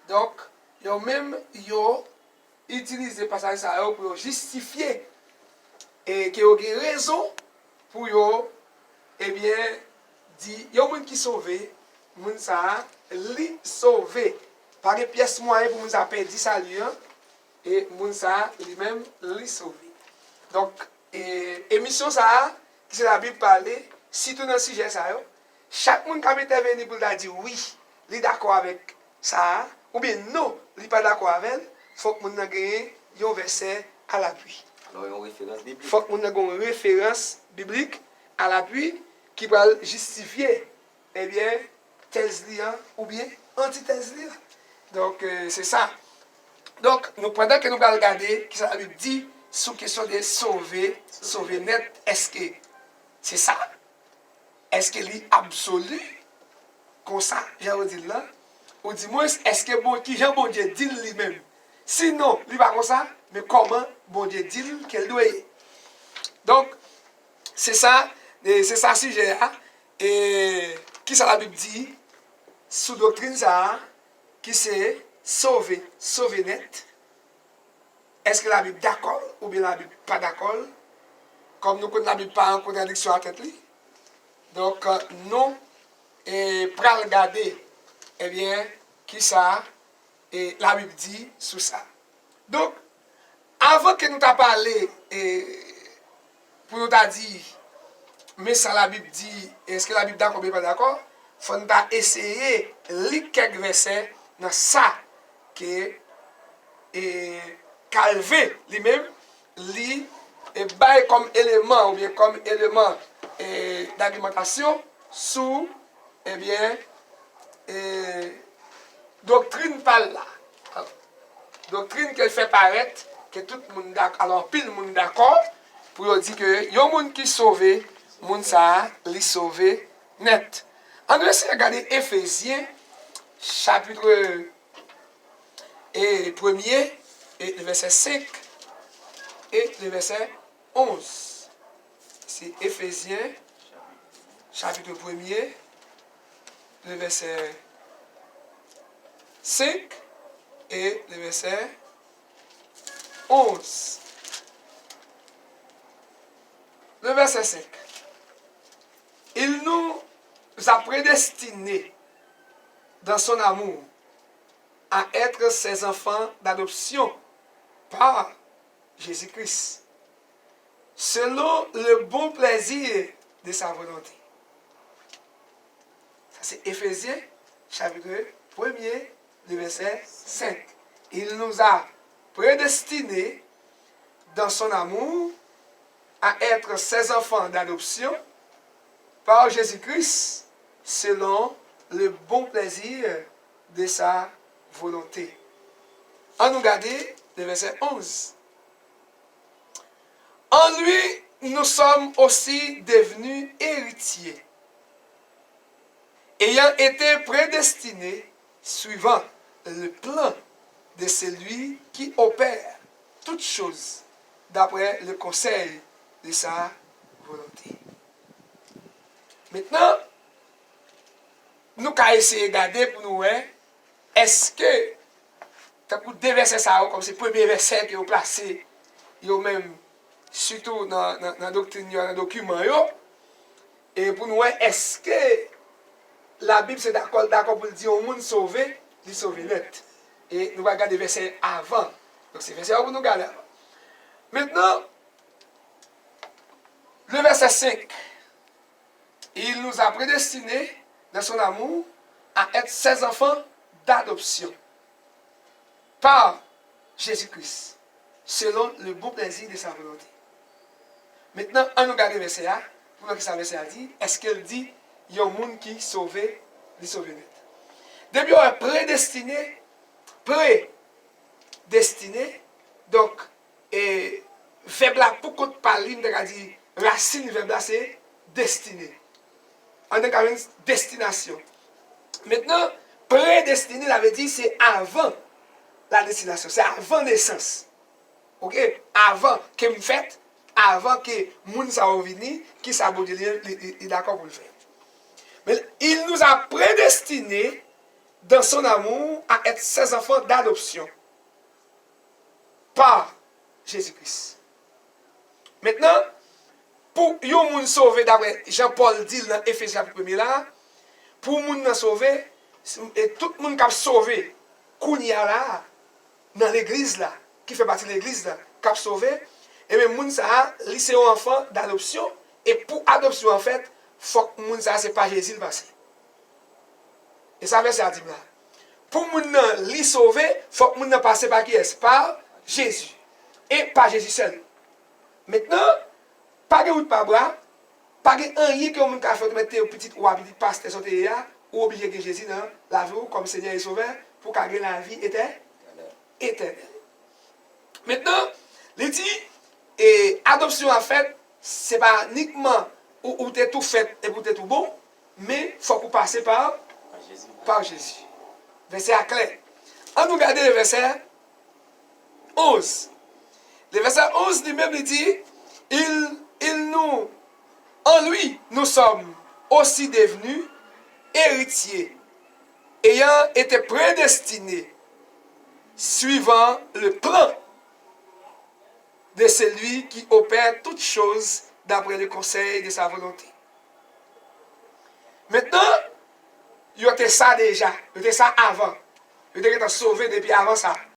Donc, yo même yo utilisé passage ça pour justifier et que yo gen raison pour yo eh bien dit yo moun qui sauvé, moun ça li sauvé. Pas de pièce moyen pour moun ça perdu ça lui et moun ça lui-même li sauvé. Donc émission ça qui c'est la Bible parler, si tout dans sujet ça yo, chaque monde qui a intervenu pour dire oui, il est d'accord avec ça ou bien non, il n'est pas d'accord avec, il faut que moun ait un verset à l'appui. Alors, une référence biblique. Il faut que moun ait une référence biblique à l'appui qui va justifier eh bien thèse liant ou bien antithèse liant. Donc c'est ça. Donc nous pendant que nous allons regarder qui ça la Bible dit sur question de sauver net, est-ce que c'est ça? Est-ce qu'il est absolu comme ça, j'ai dit là? Ou du moins, est-ce que bon, qui Jean bon Dieu dit lui-même? Sinon, il va comme ça, mais comment bon Dieu dit qu'elle doit y? Donc, c'est ça sujet là. Et qui ça la Bible dit? Sous doctrine ça, qui c'est sauver net. Est-ce que la Bible d'accord ou bien la Bible pas d'accord? Comme nous connaissons la Bible pas en contradiction à tête li. Donc, nous, pour regarder, eh bien, qui ça, et la Bible dit sur ça. Donc, avant que nous t'as parlé, pour nous t'as dit, mais ça la Bible dit, est-ce que la Bible d'accord ou pas d'accord, il faut nous essayer de lire quelques versets dans ça, que Calvin lui-même lit et bail comme élément, ou bien comme élément d'argumentation sous eh bien doctrine par là. Doctrine qu'elle fait paraître que tout le monde d'accord, alors pile le monde d'accord pour dire que y a un monde qui sauvé, monde ça li sauvé net. On va essayer de regarder Éphésiens chapitre 1er et le verset 5 et le verset 11. C'est Éphésiens chapitre 1er, le verset 5 et le verset 11. Le verset 5. Il nous a prédestinés dans son amour à être ses enfants d'adoption par Jésus-Christ, selon le bon plaisir de sa volonté. Ça c'est Éphésiens, chapitre 1er, le verset 5. Il nous a prédestinés dans son amour à être ses enfants d'adoption par Jésus-Christ, selon le bon plaisir de sa volonté. On nous regarde le verset 11. En lui, nous sommes aussi devenus héritiers, ayant été prédestinés suivant le plan de celui qui opère toutes choses d'après le conseil de sa volonté. Maintenant, nous allons essayer de regarder pour nous, est-ce que, pour deux versets, comme c'est le premier verset qui est placé, même, surtout dans la doctrine, dans le document, et pour nous, est-ce que la Bible c'est d'accord pour dire au monde sauvé, il sauvé net. Et nous allons regarder les versets avant. Donc c'est verset pour nous regarder. Maintenant, le verset 5. Il nous a prédestinés dans son amour à être ses enfants d'adoption par Jésus-Christ, selon le bon plaisir de sa volonté. Maintenant, on nous regarde le verset A, pour que ça verset a dit, est-ce qu'elle dit, il y a un monde qui sauvé, les sauvé net. Depuis, on est prédestiné, donc, et verbe là, pour qu'on parle, on a dit, racine verbe là, c'est destiné. On a quand même destination. Maintenant, prédestiné, ça veut dire c'est avant la destination, c'est avant naissance. Ok? Avant que me faites, avant que moun sa vini, qui sa bon Dieu est d'accord pour le faire. Mais il nous a prédestinés dans son amour à être ses enfants d'adoption par Jésus-Christ. Maintenant, pour yon moun sauvé, d'après Jean-Paul dit dans Éphésiens 1 là, pour moun sauvé, et tout le monde qui a sauvé, kounya là, dans l'église là, qui fait partie de l'église là, qui a sauvé, et bien moun ça, c'est un enfant d'adoption, et pour adoption en fait, faut que moun ça, c'est pas Jésus le passé. Et ça veut dire là. Pour moun li sauvé, faut que moun passe par qui est? Par Jésus. Et par Jésus seul. Maintenant, pas de route par bras, pas de rien que moun ka fait mettre au petit ou à petit pasteur sauté là, ou obligé que Jésus dans la vie comme Seigneur et Sauveur pour gagner la vie éternelle. Maintenant, il dit et adoption en fait, c'est pas uniquement où tu es tout fait et où tu es tout bon, mais il faut qu'on passe par Jésus. Verset clair. On nous regarde le verset 11. Le verset 11 lui-même il dit, en lui, nous sommes aussi devenus héritiers, ayant été prédestinés, suivant le plan de celui qui opère toutes choses d'après le conseil de sa volonté. Maintenant, il y a ça déjà, il y a ça avant. Il y a sauvé depuis avant ça.